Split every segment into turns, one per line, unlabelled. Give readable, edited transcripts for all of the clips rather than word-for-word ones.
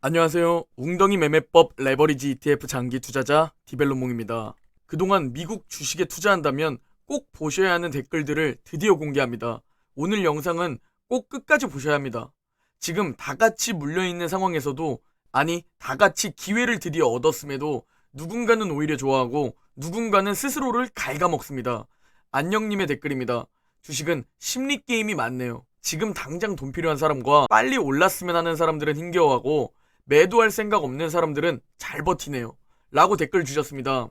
안녕하세요. 웅덩이 매매법 레버리지 ETF 장기 투자자 디벨로몽입니다. 그동안 미국 주식에 투자한다면 꼭 보셔야 하는 댓글들을 드디어 공개합니다. 오늘 영상은 꼭 끝까지 보셔야 합니다. 지금 다같이 물려있는 상황에서도, 아니 다같이 기회를 드디어 얻었음에도 누군가는 오히려 좋아하고 누군가는 스스로를 갉아먹습니다. 안녕님의 댓글입니다. 주식은 심리게임이 많네요. 지금 당장 돈 필요한 사람과 빨리 올랐으면 하는 사람들은 힘겨워하고 매도할 생각 없는 사람들은 잘 버티네요. 라고 댓글 주셨습니다.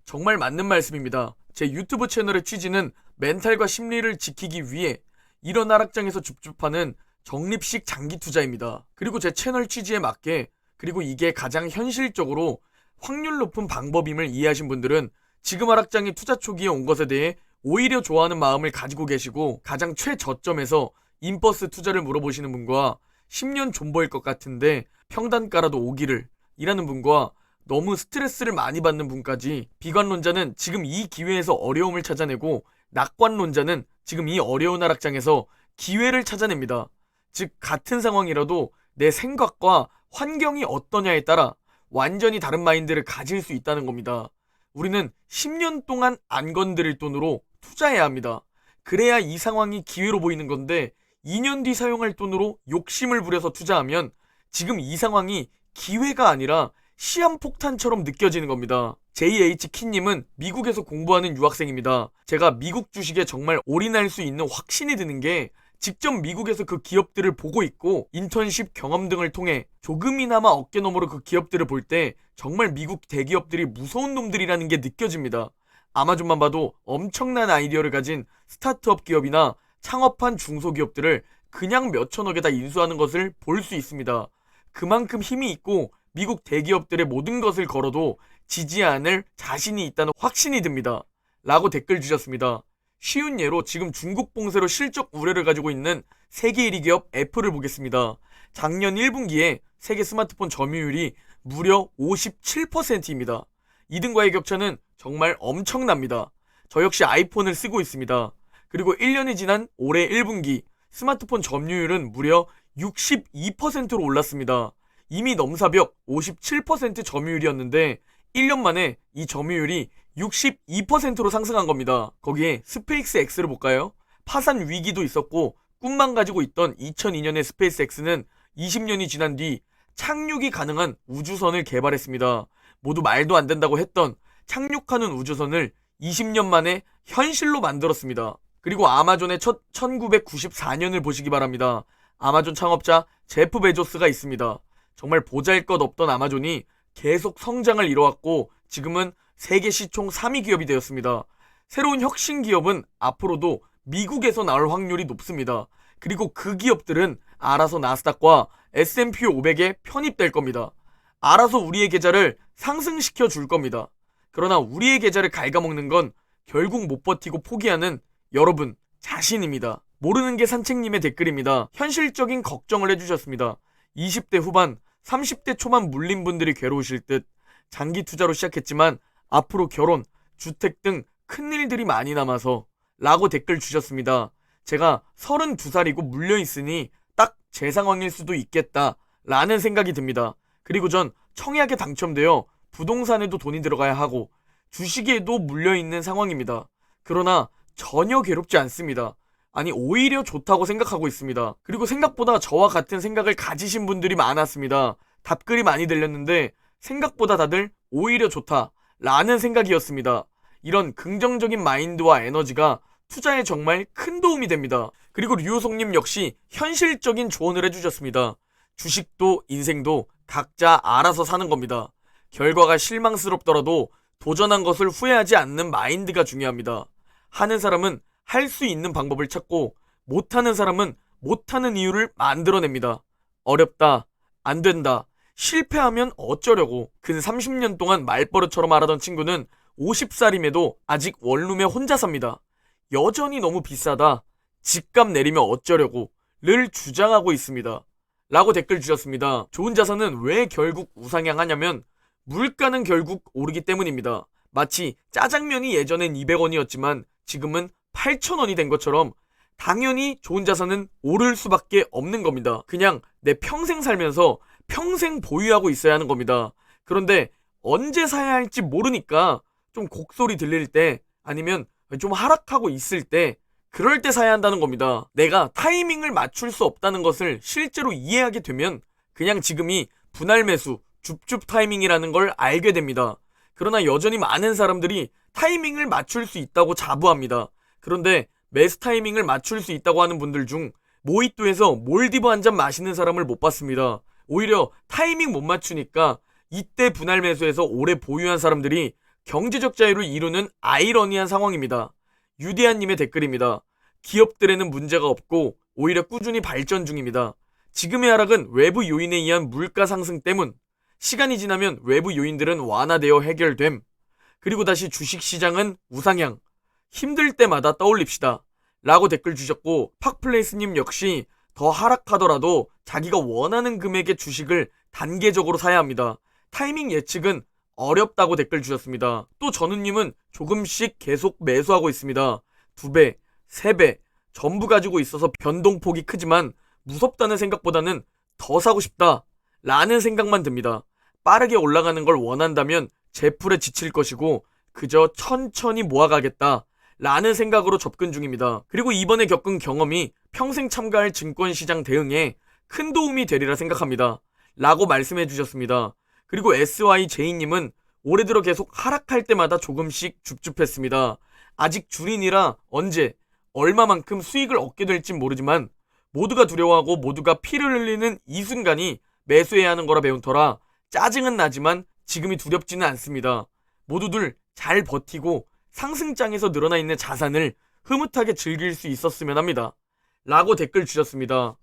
정말 맞는 말씀입니다. 제 유튜브 채널의 취지는 멘탈과 심리를 지키기 위해 이런 하락장에서 줍줍하는 적립식 장기 투자입니다. 그리고 제 채널 취지에 맞게, 그리고 이게 가장 현실적으로 확률 높은 방법임을 이해하신 분들은 지금 하락장이 투자 초기에 온 것에 대해 오히려 좋아하는 마음을 가지고 계시고, 가장 최저점에서 인버스 투자를 물어보시는 분과 10년 존버일 것 같은데 평단가라도 오기를 이라는 분과 너무 스트레스를 많이 받는 분까지, 비관론자는 지금 이 기회에서 어려움을 찾아내고 낙관론자는 지금 이 어려운 하락장에서 기회를 찾아냅니다. 즉 같은 상황이라도 내 생각과 환경이 어떠냐에 따라 완전히 다른 마인드를 가질 수 있다는 겁니다. 우리는 10년 동안 안 건드릴 돈으로 투자해야 합니다. 그래야 이 상황이 기회로 보이는 건데, 2년 뒤 사용할 돈으로 욕심을 부려서 투자하면 지금 이 상황이 기회가 아니라 시한폭탄처럼 느껴지는 겁니다. JH키님은 미국에서 공부하는 유학생입니다. 제가 미국 주식에 정말 올인할 수 있는 확신이 드는 게, 직접 미국에서 그 기업들을 보고 있고 인턴십 경험 등을 통해 조금이나마 어깨너머로 그 기업들을 볼 때 정말 미국 대기업들이 무서운 놈들이라는 게 느껴집니다. 아마존만 봐도 엄청난 아이디어를 가진 스타트업 기업이나 창업한 중소기업들을 그냥 몇천억에다 인수하는 것을 볼 수 있습니다. 그만큼 힘이 있고 미국 대기업들의 모든 것을 걸어도 지지 않을 자신이 있다는 확신이 듭니다. 라고 댓글 주셨습니다. 쉬운 예로 지금 중국 봉쇄로 실적 우려를 가지고 있는 세계 1위 기업 애플을 보겠습니다. 작년 1분기에 세계 스마트폰 점유율이 무려 57%입니다. 2등과의 격차는 정말 엄청납니다. 저 역시 아이폰을 쓰고 있습니다. 그리고 1년이 지난 올해 1분기 스마트폰 점유율은 무려 62%로 올랐습니다. 이미 넘사벽 57% 점유율이었는데 1년 만에 이 점유율이 62%로 상승한 겁니다. 거기에 스페이스 X를 볼까요? 파산 위기도 있었고 꿈만 가지고 있던 2002년의 스페이스 X는 20년이 지난 뒤 착륙이 가능한 우주선을 개발했습니다. 모두 말도 안 된다고 했던 착륙하는 우주선을 20년 만에 현실로 만들었습니다. 그리고 아마존의 첫 1994년을 보시기 바랍니다. 아마존 창업자 제프 베조스가 있습니다. 정말 보잘것없던 아마존이 계속 성장을 이뤄왔고 지금은 세계 시총 3위 기업이 되었습니다. 새로운 혁신 기업은 앞으로도 미국에서 나올 확률이 높습니다. 그리고 그 기업들은 알아서 나스닥과 S&P 500에 편입될 겁니다. 알아서 우리의 계좌를 상승시켜 줄 겁니다. 그러나 우리의 계좌를 갉아먹는 건 결국 못 버티고 포기하는 여러분 자신입니다. 모르는 게 산책님의 댓글입니다. 현실적인 걱정을 해주셨습니다. 20대 후반, 30대 초반 물린 분들이 괴로우실 듯. 장기 투자로 시작했지만 앞으로 결혼, 주택 등 큰일들이 많이 남아서 라고 댓글 주셨습니다. 제가 32살이고 물려있으니 딱 제 상황일 수도 있겠다 라는 생각이 듭니다. 그리고 전 청약에 당첨되어 부동산에도 돈이 들어가야 하고 주식에도 물려있는 상황입니다. 그러나 전혀 괴롭지 않습니다. 아니 오히려 좋다고 생각하고 있습니다. 그리고 생각보다 저와 같은 생각을 가지신 분들이 많았습니다. 답글이 많이 들렸는데 생각보다 다들 오히려 좋다 라는 생각이었습니다. 이런 긍정적인 마인드와 에너지가 투자에 정말 큰 도움이 됩니다. 그리고 류호송님 역시 현실적인 조언을 해주셨습니다. 주식도 인생도 각자 알아서 사는 겁니다. 결과가 실망스럽더라도 도전한 것을 후회하지 않는 마인드가 중요합니다. 하는 사람은 할 수 있는 방법을 찾고 못하는 사람은 못하는 이유를 만들어냅니다. 어렵다, 안 된다, 실패하면 어쩌려고. 근 30년 동안 말버릇처럼 말하던 친구는 50살임에도 아직 원룸에 혼자 삽니다. 여전히 너무 비싸다, 집값 내리면 어쩌려고 를 주장하고 있습니다. 라고 댓글 주셨습니다. 좋은 자산은 왜 결국 우상향하냐면 물가는 결국 오르기 때문입니다. 마치 짜장면이 예전엔 200원이었지만 지금은 8,000원이 된 것처럼 당연히 좋은 자산은 오를 수밖에 없는 겁니다. 그냥 내 평생 살면서 평생 보유하고 있어야 하는 겁니다. 그런데 언제 사야 할지 모르니까 좀 곡소리 들릴 때 아니면 좀 하락하고 있을 때 그럴 때 사야 한다는 겁니다. 내가 타이밍을 맞출 수 없다는 것을 실제로 이해하게 되면 그냥 지금이 분할 매수, 줍줍 타이밍이라는 걸 알게 됩니다. 그러나 여전히 많은 사람들이 타이밍을 맞출 수 있다고 자부합니다. 그런데 매수 타이밍을 맞출 수 있다고 하는 분들 중 모히또에서 몰디브 한 잔 마시는 사람을 못 봤습니다. 오히려 타이밍 못 맞추니까 이때 분할 매수해서 오래 보유한 사람들이 경제적 자유를 이루는 아이러니한 상황입니다. 유디아님의 댓글입니다. 기업들에는 문제가 없고 오히려 꾸준히 발전 중입니다. 지금의 하락은 외부 요인에 의한 물가 상승 때문, 시간이 지나면 외부 요인들은 완화되어 해결됨. 그리고 다시 주식시장은 우상향, 힘들 때마다 떠올립시다 라고 댓글 주셨고, 팍플레이스님 역시 더 하락하더라도 자기가 원하는 금액의 주식을 단계적으로 사야 합니다. 타이밍 예측은 어렵다고 댓글 주셨습니다. 또 전우님은 조금씩 계속 매수하고 있습니다. 2배, 3배 전부 가지고 있어서 변동폭이 크지만 무섭다는 생각보다는 더 사고 싶다 라는 생각만 듭니다. 빠르게 올라가는 걸 원한다면 제풀에 지칠 것이고 그저 천천히 모아가겠다 라는 생각으로 접근 중입니다. 그리고 이번에 겪은 경험이 평생 참가할 증권시장 대응에 큰 도움이 되리라 생각합니다 라고 말씀해 주셨습니다. 그리고 SYJ님은 올해 들어 계속 하락할 때마다 조금씩 줍줍했습니다. 아직 줄인이라 언제 얼마만큼 수익을 얻게 될진 모르지만 모두가 두려워하고 모두가 피를 흘리는 이 순간이 매수해야 하는 거라 배운 터라 짜증은 나지만 지금이 두렵지는 않습니다. 모두들 잘 버티고 상승장에서 늘어나 있는 자산을 흐뭇하게 즐길 수 있었으면 합니다 라고 댓글 주셨습니다.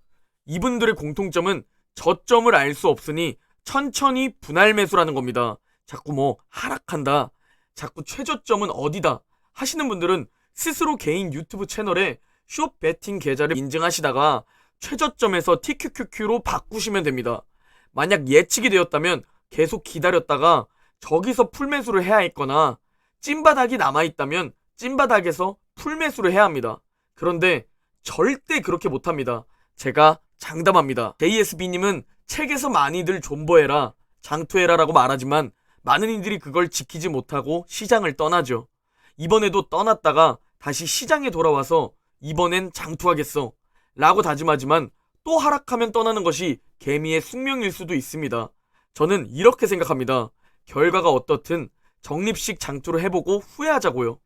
이분들의 공통점은 저점을 알 수 없으니 천천히 분할 매수라는 겁니다. 자꾸 하락한다, 자꾸 최저점은 어디다 하시는 분들은 스스로 개인 유튜브 채널에 숏 베팅 계좌를 인증하시다가 최저점에서 TQQQ로 바꾸시면 됩니다. 만약 예측이 되었다면 계속 기다렸다가 저기서 풀매수를 해야 했거나 찐바닥이 남아있다면 찐바닥에서 풀매수를 해야 합니다. 그런데 절대 그렇게 못합니다. 제가 장담합니다. JSB님은 책에서 많이들 존버해라, 장투해라 라고 말하지만 많은 이들이 그걸 지키지 못하고 시장을 떠나죠. 이번에도 떠났다가 다시 시장에 돌아와서 이번엔 장투하겠어 라고 다짐하지만 또 하락하면 떠나는 것이 개미의 숙명일 수도 있습니다. 저는 이렇게 생각합니다. 결과가 어떻든 적립식 장투를 해보고 후회하자고요.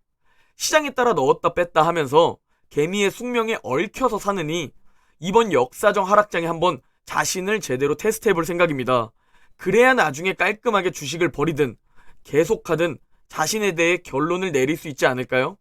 시장에 따라 넣었다 뺐다 하면서 개미의 숙명에 얽혀서 사느니 이번 역사적 하락장에 한번 자신을 제대로 테스트해볼 생각입니다. 그래야 나중에 깔끔하게 주식을 버리든 계속하든 자신에 대해 결론을 내릴 수 있지 않을까요?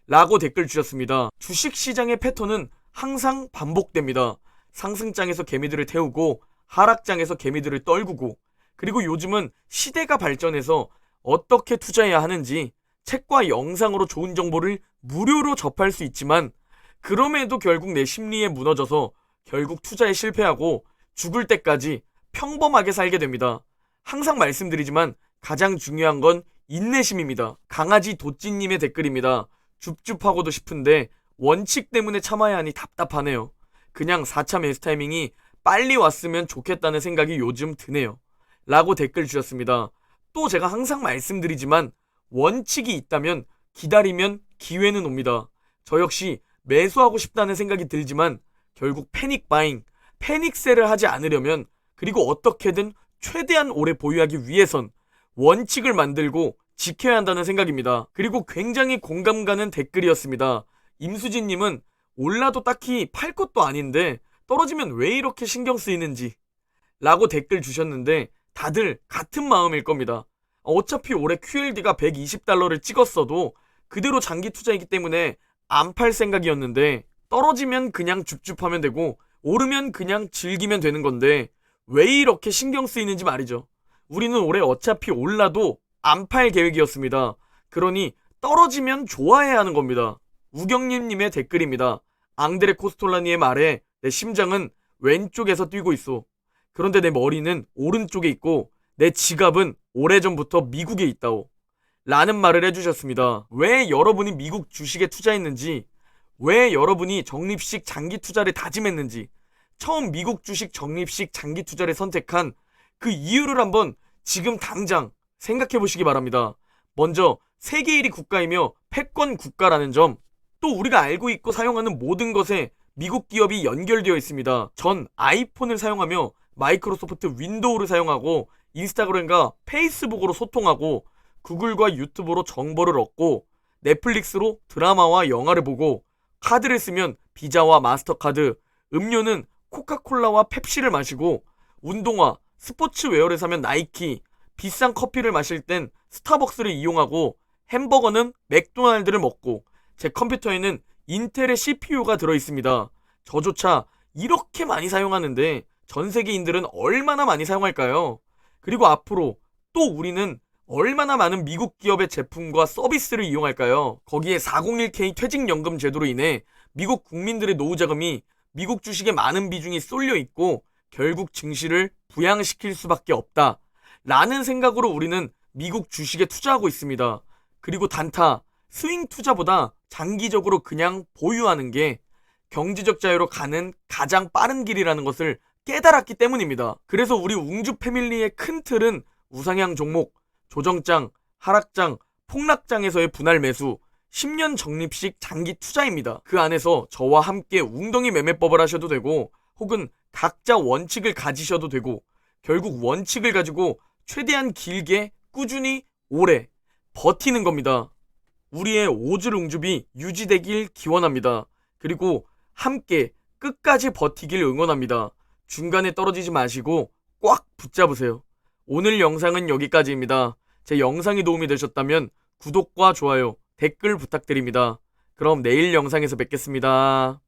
라고 댓글 주셨습니다. 주식시장의 패턴은 항상 반복됩니다. 상승장에서 개미들을 태우고 하락장에서 개미들을 떨구고, 그리고 요즘은 시대가 발전해서 어떻게 투자해야 하는지 책과 영상으로 좋은 정보를 무료로 접할 수 있지만 그럼에도 결국 내 심리에 무너져서 결국 투자에 실패하고 죽을 때까지 평범하게 살게 됩니다. 항상 말씀드리지만 가장 중요한 건 인내심입니다. 강아지 도찌님의 댓글입니다. 줍줍하고도 싶은데 원칙 때문에 참아야 하니 답답하네요. 그냥 4차 매수 타이밍이 빨리 왔으면 좋겠다는 생각이 요즘 드네요 라고 댓글 주셨습니다. 또 제가 항상 말씀드리지만 원칙이 있다면 기다리면 기회는 옵니다. 저 역시 매수하고 싶다는 생각이 들지만 결국 패닉 바잉, 패닉셀을 하지 않으려면, 그리고 어떻게든 최대한 오래 보유하기 위해선 원칙을 만들고 지켜야 한다는 생각입니다. 그리고 굉장히 공감 가는 댓글이었습니다. 임수진님은 올라도 딱히 팔 것도 아닌데 떨어지면 왜 이렇게 신경 쓰이는지 라고 댓글 주셨는데 다들 같은 마음일 겁니다. 어차피 올해 QLD가 120달러를 찍었어도 그대로 장기 투자이기 때문에 안 팔 생각이었는데 떨어지면 그냥 줍줍하면 되고 오르면 그냥 즐기면 되는 건데 왜 이렇게 신경 쓰이는지 말이죠. 우리는 올해 어차피 올라도 안 팔 계획이었습니다. 그러니 떨어지면 좋아해야 하는 겁니다. 우경님님의 댓글입니다. 앙드레 코스톨라니의 말에 내 심장은 왼쪽에서 뛰고 있어. 그런데 내 머리는 오른쪽에 있고 내 지갑은 오래전부터 미국에 있다오 라는 말을 해주셨습니다. 왜 여러분이 미국 주식에 투자했는지, 왜 여러분이 적립식 장기 투자를 다짐했는지 처음 미국 주식 적립식 장기 투자를 선택한 그 이유를 한번 지금 당장 생각해 보시기 바랍니다. 먼저 세계 1위 국가이며 패권 국가라는 점, 또 우리가 알고 있고 사용하는 모든 것에 미국 기업이 연결되어 있습니다. 전 아이폰을 사용하며 마이크로소프트 윈도우를 사용하고 인스타그램과 페이스북으로 소통하고 구글과 유튜브로 정보를 얻고 넷플릭스로 드라마와 영화를 보고 카드를 쓰면 비자와 마스터카드, 음료는 코카콜라와 펩시를 마시고 운동화, 스포츠웨어를 사면 나이키, 비싼 커피를 마실 땐 스타벅스를 이용하고 햄버거는 맥도날드를 먹고 제 컴퓨터에는 인텔의 CPU가 들어있습니다. 저조차 이렇게 많이 사용하는데 전 세계인들은 얼마나 많이 사용할까요? 그리고 앞으로 또 우리는 얼마나 많은 미국 기업의 제품과 서비스를 이용할까요? 거기에 401k 퇴직연금 제도로 인해 미국 국민들의 노후자금이 미국 주식에 많은 비중이 쏠려 있고 결국 증시를 부양시킬 수밖에 없다 라는 생각으로 우리는 미국 주식에 투자하고 있습니다. 그리고 단타, 스윙 투자보다 장기적으로 그냥 보유하는 게 경제적 자유로 가는 가장 빠른 길이라는 것을 깨달았기 때문입니다. 그래서 우리 웅주 패밀리의 큰 틀은 우상향 종목, 조정장, 하락장, 폭락장에서의 분할 매수, 10년 적립식 장기 투자입니다. 그 안에서 저와 함께 웅덩이 매매법을 하셔도 되고 혹은 각자 원칙을 가지셔도 되고 결국 원칙을 가지고 최대한 길게 꾸준히 오래 버티는 겁니다. 우리의 오즐웅줍이 유지되길 기원합니다. 그리고 함께 끝까지 버티길 응원합니다. 중간에 떨어지지 마시고 꽉 붙잡으세요. 오늘 영상은 여기까지입니다. 제 영상이 도움이 되셨다면 구독과 좋아요, 댓글 부탁드립니다. 그럼 내일 영상에서 뵙겠습니다.